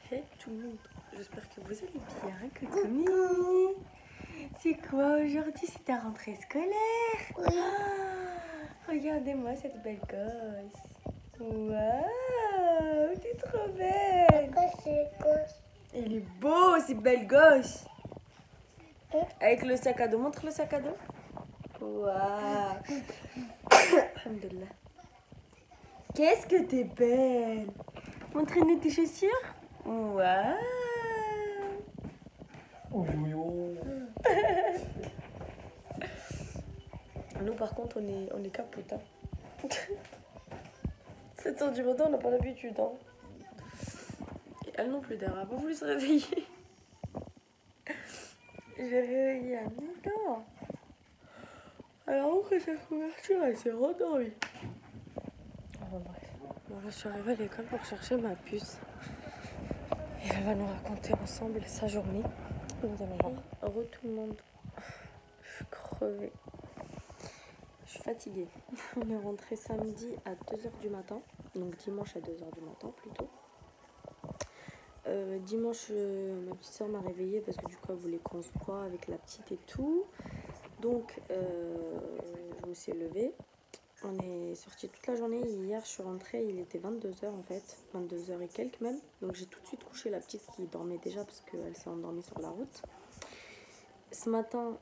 Hey tout le monde, j'espère que vous allez bien, coucou Mimi. C'est quoi aujourd'hui, c'est ta rentrée scolaire? Oui. Regardez-moi cette belle gosse. Waouh, t'es trop belle. C'est gosse. Il est beau, c'est belle gosse. Hein? Avec le sac à dos, montre le sac à dos. Waouh. Alhamdoulilah. Qu'est-ce que t'es belle. Montrez-nous tes chaussures. Waouh. Nous par contre on est capote. Hein. 7 heures du matin on n'a pas l'habitude. Hein. Et elle non plus d'ailleurs, elle n'a pas voulu se réveiller. Je l'ai réveillée à 9h. Alors on fait sa couverture, elle s'est rendormie. Enfin bref. Bon là je suis arrivée à l'école pour chercher ma puce. Et elle va nous raconter ensemble sa journée. Nous allons voir. Heureux tout le monde. Je suis crevée. Je suis fatiguée. On est rentré samedi à 2h du matin. Donc dimanche à 2h du matin plutôt. Dimanche, ma petite soeur m'a réveillée parce que du coup elle voulait qu'on se voit avec la petite et tout. Donc je me suis levée. On est sorti toute la journée. Hier je suis rentrée, il était 22h en fait. 22h et quelques même. Donc j'ai tout de suite couché la petite qui dormait déjà parce qu'elle s'est endormie sur la route. Ce matin,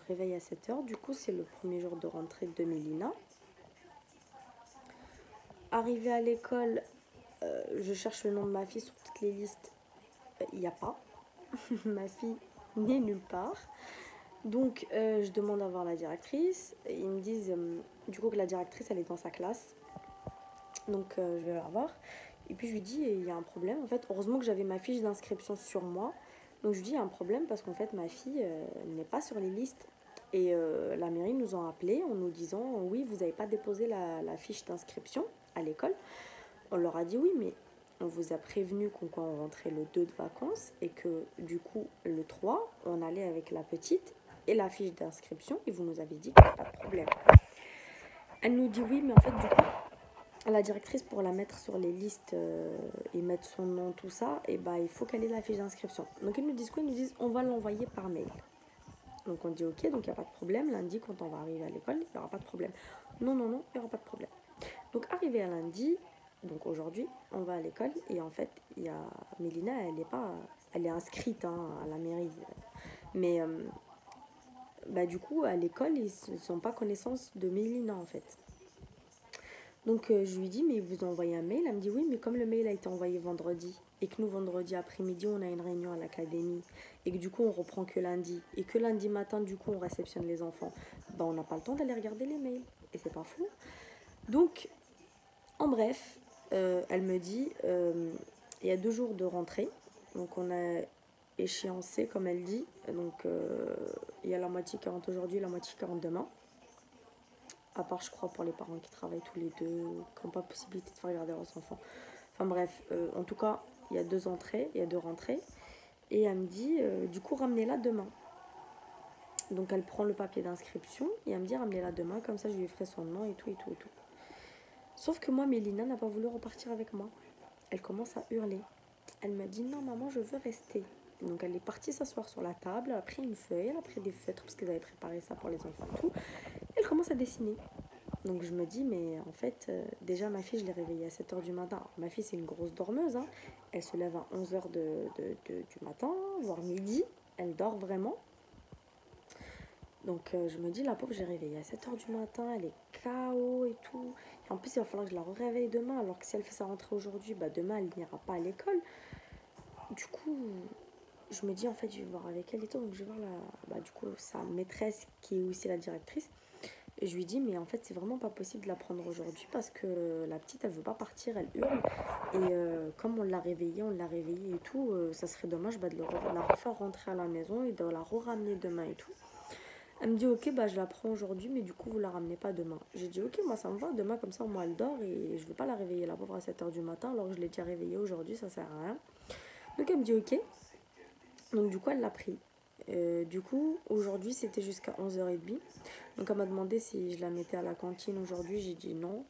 réveil à 7h. Du coup c'est le premier jour de rentrée de Mélina. Arrivée à l'école, je cherche le nom de ma fille sur toutes les listes. Il n'y a pas. Ma fille n'est nulle part. Donc je demande à voir la directrice. Ils me disent du coup que la directrice elle est dans sa classe. Donc je vais la voir. Et puis je lui dis il y a un problème. En fait, heureusement que j'avais ma fiche d'inscription sur moi. Donc je lui dis il y a un problème parce qu'en fait ma fille n'est pas sur les listes. Et la mairie nous a appelé en nous disant oui vous n'avez pas déposé la fiche d'inscription à l'école. On leur a dit oui mais on vous a prévenu qu'on rentrait le 2 de vacances et que du coup le 3 on allait avec la petite et la fiche d'inscription et vous nous avez dit qu'il n'y a pas de problème. Elle nous dit oui mais en fait du coup la directrice pour la mettre sur les listes et mettre son nom tout ça et bah il faut qu'elle ait la fiche d'inscription. Donc ils nous disent quoi? Ils nous disent on va l'envoyer par mail. Donc on dit ok, donc il n'y a pas de problème. Lundi, quand on va arriver à l'école, il n'y aura pas de problème. Non, il n'y aura pas de problème. Donc arrivé à lundi, donc aujourd'hui, on va à l'école et en fait, il y a Mélina, elle est inscrite hein, à la mairie. Mais bah, du coup, à l'école, ils ne sont pas connaissance de Mélina en fait. Donc je lui dis, mais vous envoyez un mail? Elle me dit oui, mais comme le mail a été envoyé vendredi et que nous, vendredi après-midi, on a une réunion à l'académie et que du coup, on reprend que lundi et que lundi matin, du coup, on réceptionne les enfants, bah, on n'a pas le temps d'aller regarder les mails. Et c'est pas fou. Donc, en bref, elle me dit, il y a 2 jours de rentrée. Donc on a échéancé, comme elle dit. Donc il y a la moitié 40 aujourd'hui, la moitié 40 demain. À part, je crois, pour les parents qui travaillent tous les deux, qui n'ont pas possibilité de faire regarder leurs enfants. Enfin bref, en tout cas, il y a 2 entrées, il y a 2 rentrées. Et elle me dit, du coup, ramenez-la demain. Donc elle prend le papier d'inscription et elle me dit, ramenez-la demain, comme ça je lui ferai son nom et tout et tout et tout. Sauf que moi, Mélina n'a pas voulu repartir avec moi. Elle commence à hurler. Elle m'a dit, non maman, je veux rester. Donc elle est partie s'asseoir sur la table, elle a pris une feuille, elle a pris des feutres parce qu'ils avaient préparé ça pour les enfants et tout. Elle commence à dessiner. Donc je me dis, mais en fait, déjà ma fille, je l'ai réveillée à 7h du matin. Alors, ma fille, c'est une grosse dormeuse. Hein. Elle se lève à 11h du matin, voire midi. Elle dort vraiment. Donc je me dis, la pauvre, j'ai réveillée à 7h du matin, elle est KO et tout. Et en plus, il va falloir que je la réveille demain, alors que si elle fait sa rentrée aujourd'hui, bah demain, elle n'ira pas à l'école. Du coup, je me dis, en fait, je vais voir avec elle et tout. Donc je vais voir du coup, sa maîtresse, qui est aussi la directrice. Et je lui dis, mais en fait, c'est vraiment pas possible de la prendre aujourd'hui parce que la petite, elle veut pas partir, elle hurle. Et comme on l'a réveillée et tout, ça serait dommage de la refaire rentrer à la maison et de la ramener demain et tout. Elle me dit ok bah je la prends aujourd'hui mais du coup vous la ramenez pas demain. J'ai dit ok moi ça me va, demain comme ça au moins elle dort et je vais pas la réveiller la pauvre à 7h du matin alors que je l'ai déjà réveillée aujourd'hui, ça sert à rien. Donc elle me dit ok, donc du coup elle l'a pris. Du coup aujourd'hui c'était jusqu'à 11h30. Donc elle m'a demandé si je la mettais à la cantine aujourd'hui, j'ai dit non.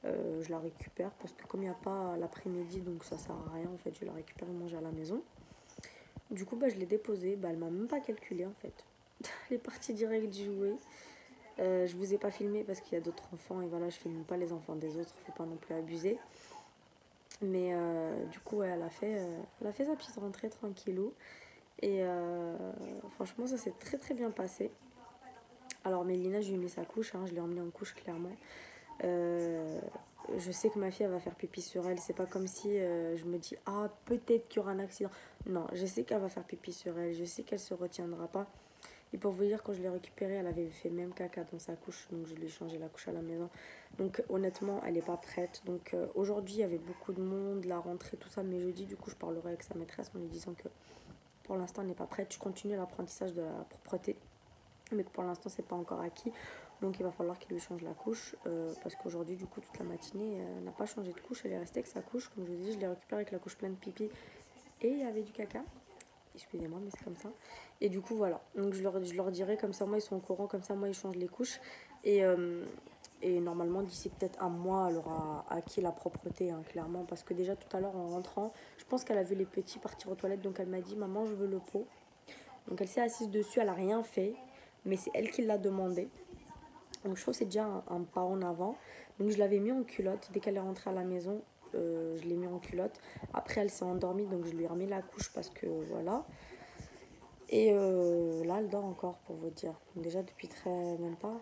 Je la récupère parce que comme il n'y a pas l'après-midi, donc ça sert à rien en fait, je la récupère et manger à la maison. Du coup, je l'ai déposée, elle m'a même pas calculé en fait. Elle est partie direct jouer. Je vous ai pas filmé parce qu'il y a d'autres enfants et voilà, je filme pas les enfants des autres, faut pas non plus abuser. Mais du coup, ouais, elle a fait sa petite rentrée tranquillou. Et franchement, ça s'est très très bien passé. Alors, Mélina, je lui ai mis sa couche, hein, je l'ai emmenée en couche clairement. Je sais que ma fille elle va faire pipi sur elle. C'est pas comme si je me dis ah peut-être qu'il y aura un accident. Non, je sais qu'elle va faire pipi sur elle. Je sais qu'elle se retiendra pas. Et pour vous dire, quand je l'ai récupérée, elle avait fait même caca dans sa couche. Donc je lui ai changé la couche à la maison. Donc honnêtement, elle n'est pas prête. Donc aujourd'hui, il y avait beaucoup de monde, la rentrée, tout ça. Mais jeudi, du coup, je parlerai avec sa maîtresse en lui disant que pour l'instant, elle n'est pas prête. Je continue l'apprentissage de la propreté. Mais que pour l'instant, c'est pas encore acquis. Donc il va falloir qu'il lui change la couche. Parce qu'aujourd'hui, du coup, toute la matinée, elle n'a pas changé de couche. Elle est restée avec sa couche. Comme je vous ai dit, je l'ai récupérée avec la couche pleine de pipi. Et il y avait du caca. Excusez-moi, mais c'est comme ça. Et du coup, voilà. Donc, je leur dirai, comme ça, moi, ils sont au courant, comme ça, moi, ils changent les couches. Et normalement, d'ici peut-être un mois, elle aura acquis la propreté, hein, clairement. Parce que déjà, tout à l'heure, en rentrant, je pense qu'elle a vu les petits partir aux toilettes. Donc, elle m'a dit, maman, je veux le pot. Donc, elle s'est assise dessus, elle n'a rien fait. Mais c'est elle qui l'a demandé. Donc, je trouve que c'est déjà un pas en avant. Donc, je l'avais mis en culotte. Dès qu'elle est rentrée à la maison, je l'ai mis en culotte. Après, elle s'est endormie, donc je lui ai remis la couche parce que voilà. Et là, elle dort encore, pour vous dire. Déjà, même pas,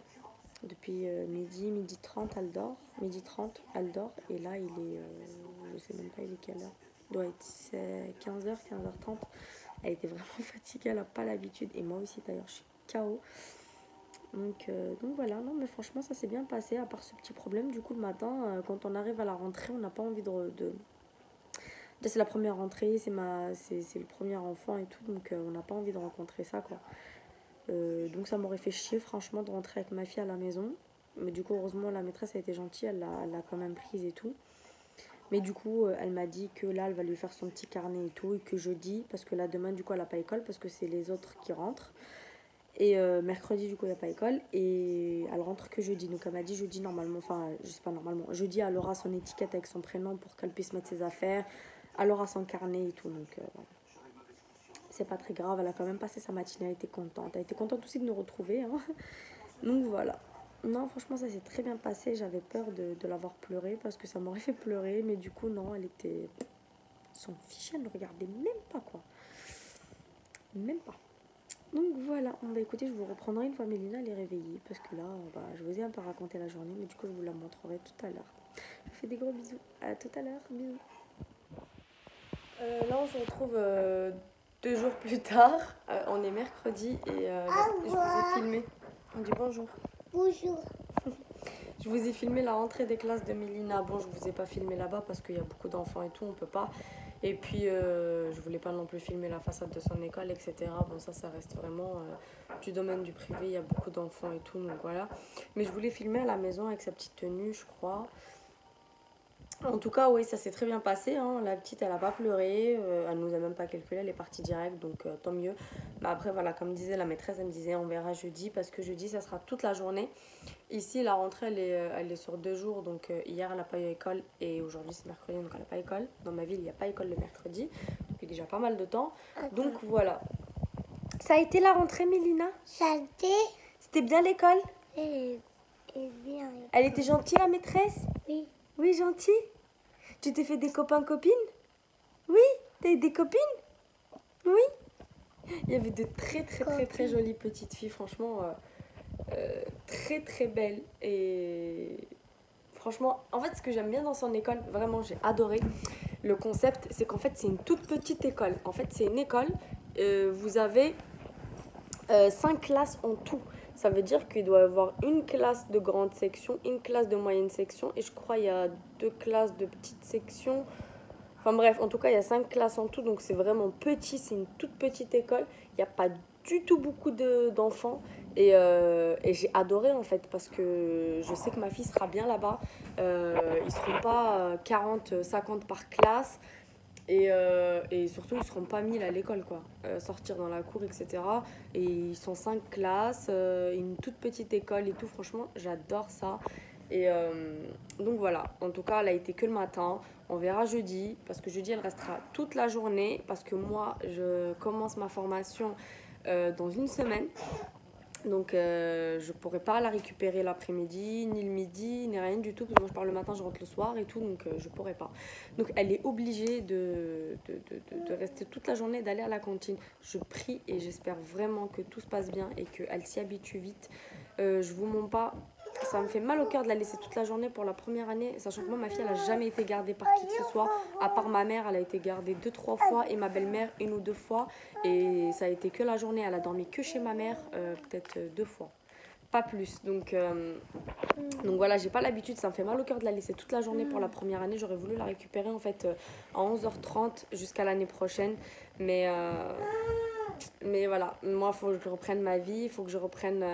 depuis midi 30, elle dort. Midi 30, elle dort. Et là, il est, je sais même pas, il est quelle heure. Il doit être 15h, 15h30. Elle était vraiment fatiguée, elle n'a pas l'habitude. Et moi aussi, d'ailleurs, je suis KO. Donc voilà, non mais franchement ça s'est bien passé à part ce petit problème. Du coup le matin, quand on arrive à la rentrée, on n'a pas envie c'est la première rentrée, c'est le premier enfant et tout, donc on n'a pas envie de rencontrer ça quoi. Donc ça m'aurait fait chier franchement de rentrer avec ma fille à la maison. Mais du coup heureusement la maîtresse a été gentille, elle l'a quand même prise et tout. Mais du coup elle m'a dit que là elle va lui faire son petit carnet et tout, et que jeudi, parce que là demain du coup elle n'a pas école parce que c'est les autres qui rentrent. Et mercredi, du coup, il n'y a pas école. Et elle rentre que jeudi. Donc, elle m'a dit jeudi, normalement, enfin, je sais pas, normalement. Jeudi, elle aura son étiquette avec son prénom pour qu'elle puisse mettre ses affaires. Elle aura son carnet et tout. Donc, voilà. C'est pas très grave. Elle a quand même passé sa matinée. Elle était contente. Elle était contente aussi de nous retrouver. Hein. Donc, voilà. Non, franchement, ça s'est très bien passé. J'avais peur de l'avoir pleuré parce que ça m'aurait fait pleurer. Mais du coup, non, elle était. Son fichier, elle ne regardait même pas, quoi. Même pas. Donc voilà, écoutez, je vous reprendrai une fois Mélina elle est réveillée parce que là, je vous ai un peu raconté la journée, mais du coup, je vous la montrerai tout à l'heure. Je vous fais des gros bisous. À tout à l'heure. Bisous. Là, on se retrouve 2 jours plus tard. On est mercredi et je vous ai filmé. On dit bonjour. Bonjour. Je vous ai filmé la rentrée des classes de Mélina. Bon, je vous ai pas filmé là-bas parce qu'il y a beaucoup d'enfants et tout, on peut pas. Et puis, je voulais pas non plus filmer la façade de son école, etc. Bon, ça reste vraiment du domaine du privé. Il y a beaucoup d'enfants et tout, donc voilà. Mais je voulais filmer à la maison avec sa petite tenue, je crois. En tout cas, oui, ça s'est très bien passé. Hein. La petite, elle a pas pleuré. Elle nous a même pas calculé. Elle est partie direct, donc tant mieux. Mais après, voilà, comme disait la maîtresse, elle me disait on verra jeudi parce que jeudi, ça sera toute la journée. Ici, la rentrée, elle est sur 2 jours. Donc hier, elle n'a pas eu école et aujourd'hui, c'est mercredi, donc elle n'a pas école. Dans ma ville, il n'y a pas école le mercredi depuis déjà pas mal de temps. Donc voilà. Ça a été la rentrée, Mélina? Ça a été. C'était bien l'école? Et bien. Elle était gentille, la maîtresse? Oui. Oui, gentille. Tu t'es fait des copains-copines? Oui. T'as eu des copines? Oui. Il y avait de très jolies petites filles, franchement, très belles. Et franchement, en fait, ce que j'aime bien dans son école, vraiment, j'ai adoré le concept, c'est qu'en fait, c'est une toute petite école. En fait, c'est une école, vous avez 5 classes en tout. Ça veut dire qu'il doit y avoir une classe de grande section, une classe de moyenne section, et je crois qu'il y a 2 classes de petite section. Enfin bref, en tout cas, il y a 5 classes en tout, donc c'est vraiment petit, c'est une toute petite école. Il n'y a pas du tout beaucoup d'enfants. Et j'ai adoré en fait, parce que je sais que ma fille sera bien là-bas. Ils ne seront pas 40, 50 par classe. Et surtout, ils ne seront pas 1000 à l'école, quoi. Sortir dans la cour, etc. Et ils sont 5 classes, une toute petite école et tout. Franchement, j'adore ça. Et donc voilà, en tout cas, elle a été que le matin. On verra jeudi, parce que jeudi, elle restera toute la journée, parce que moi, je commence ma formation dans une semaine. Donc je pourrais pas la récupérer l'après-midi, ni le midi, ni rien du tout, parce que moi je pars le matin, je rentre le soir et tout, donc je pourrais pas. Donc elle est obligée de rester toute la journée, d'aller à la cantine. Je prie et j'espère vraiment que tout se passe bien et qu'elle s'y habitue vite. Je vous mens pas, ça me fait mal au cœur de la laisser toute la journée pour la première année, sachant que moi, ma fille, elle a jamais été gardée par qui que ce soit, à part ma mère, elle a été gardée 2-3 fois, et ma belle-mère 1 ou 2 fois, et ça a été que la journée, elle a dormi que chez ma mère, peut-être 2 fois, pas plus. Donc voilà, j'ai pas l'habitude, ça me fait mal au cœur de la laisser toute la journée pour la première année. J'aurais voulu la récupérer en fait à 11h30 jusqu'à l'année prochaine, mais voilà, moi il faut que je reprenne ma vie, il faut que je reprenne,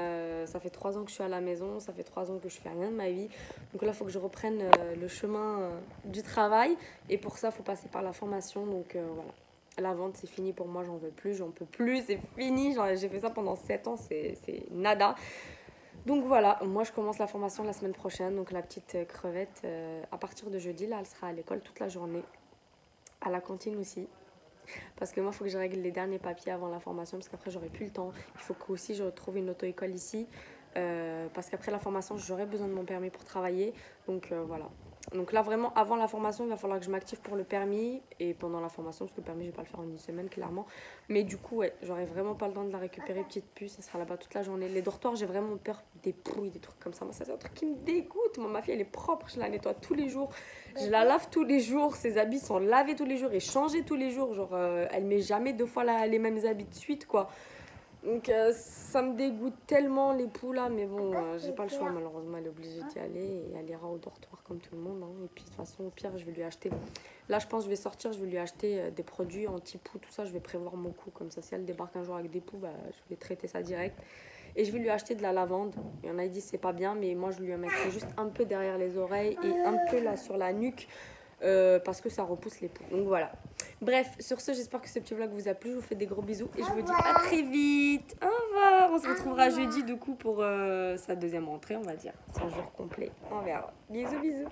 ça fait 3 ans que je suis à la maison, ça fait 3 ans que je fais rien de ma vie, donc là il faut que je reprenne le chemin du travail, et pour ça il faut passer par la formation, donc voilà. La vente c'est fini pour moi, j'en veux plus, j'en peux plus, c'est fini, j'ai fait ça pendant 7 ans, c'est nada. Donc voilà, moi je commence la formation la semaine prochaine, donc la petite crevette, à partir de jeudi, là elle sera à l'école toute la journée, à la cantine aussi. Parce que moi, il faut que je règle les derniers papiers avant la formation, parce qu'après, j'aurai plus le temps. Il faut que aussi je retrouve une auto-école ici, parce qu'après la formation, j'aurai besoin de mon permis pour travailler. Donc voilà. Donc là, vraiment, avant la formation, il va falloir que je m'active pour le permis, et pendant la formation, parce que le permis, je vais pas le faire en une semaine, clairement. Mais du coup, ouais, j'aurai vraiment pas le temps de la récupérer, petite puce, elle sera là-bas toute la journée. Les dortoirs, j'ai vraiment peur des pouilles, des trucs comme ça. Moi, ça, c'est un truc qui me dégoûte. Moi, ma fille, elle est propre, je la nettoie tous les jours. Je la lave tous les jours, ses habits sont lavés tous les jours et changés tous les jours. Genre, elle met jamais 2 fois les mêmes habits de suite, quoi. Donc, ça me dégoûte tellement les poux là, mais bon, j'ai pas le choix, malheureusement. Elle est obligée d'y aller et elle ira au dortoir comme tout le monde. Hein. Et puis, de toute façon, au pire, je vais lui acheter. Là, je pense que je vais sortir, je vais lui acheter des produits anti-poux, tout ça. Je vais prévoir mon coup. Comme ça, si elle débarque un jour avec des poux, bah, je vais traiter ça direct. Et je vais lui acheter de la lavande. Il y en a qui disent c'est pas bien, mais moi je lui en mettrai juste un peu derrière les oreilles et un peu là sur la nuque, parce que ça repousse les poux. Donc voilà. Bref, sur ce, j'espère que ce petit vlog vous a plu. Je vous fais des gros bisous et je vous dis à très vite. Au revoir. On se retrouvera jeudi du coup pour sa deuxième rentrée, on va dire. 100 jours complets. On verra. Bisous, bisous.